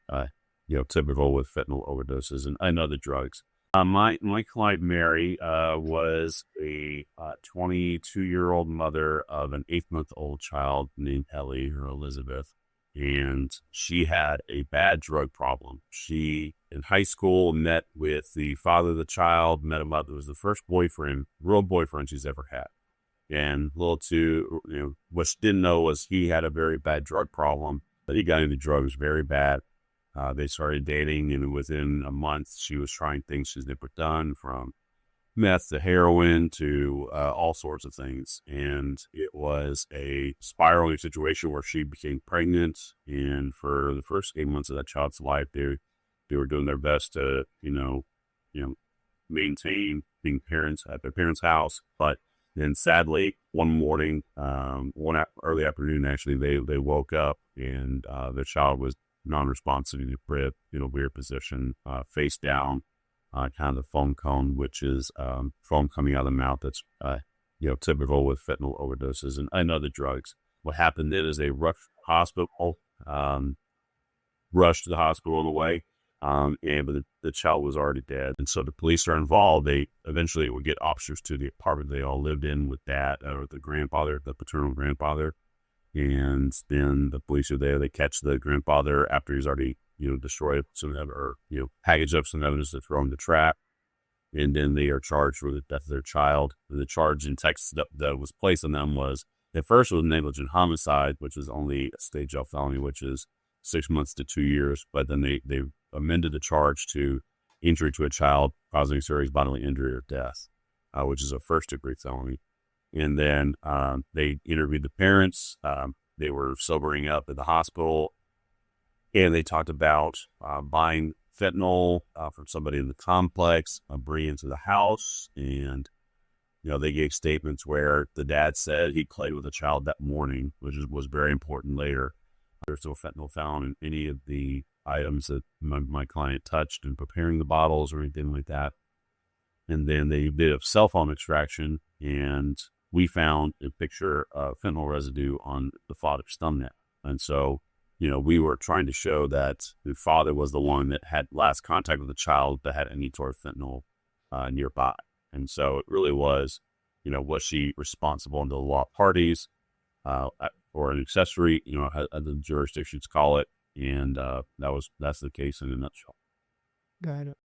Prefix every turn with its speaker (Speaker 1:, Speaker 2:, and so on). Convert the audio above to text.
Speaker 1: that's, typical with fentanyl overdoses and other drugs. My client Mary was a 22-year-old mother of an 8-month-old child named Ellie or Elizabeth, and she had a bad drug problem. She in high school met with the father of the child, met him up. It was the first real boyfriend she's ever had. And what she didn't know was he had a very bad drug problem, but he got into drugs very bad. They started dating, and within a month, she was trying things she's never done, from meth to heroin to all sorts of things. And it was a spiraling situation where she became pregnant. And for the first 8 months of that child's life, they were doing their best to, maintain being parents at their parents' house. But then sadly, one morning, early afternoon, actually, they woke up and the child was non-responsive in the crib, in a weird position, face down, kind of the foam cone, which is foam coming out of the mouth. That's typical with fentanyl overdoses and other drugs. What happened then is they rushed to the hospital on the way, but the child was already dead. And so the police are involved. They eventually would get officers to the apartment they all lived in with the paternal grandfather. And then the police are there. They catch the grandfather after he's already, destroyed some packaged up some evidence to throw in the trap. And then they are charged with the death of their child. The charge in Texas that was placed on them was, at first it was negligent homicide, which is only a state jail felony, which is 6 months to 2 years. But then they amended the charge to injury to a child causing serious bodily injury or death, which is a first-degree felony. And then they interviewed the parents. They were sobering up at the hospital, and they talked about buying fentanyl from somebody in the complex, bringing into the house. And, they gave statements where the dad said he played with the child that morning, which was very important later. There's no fentanyl found in any of the items that my client touched in preparing the bottles or anything like that. And then they did a cell phone extraction, and we found a picture of fentanyl residue on the father's thumbnail. And so, we were trying to show that the father was the one that had last contact with the child that had any sort of fentanyl nearby. And so it really was, was she responsible under the law parties or an accessory, as the jurisdictions call it. And that's the case in a nutshell.
Speaker 2: Got it.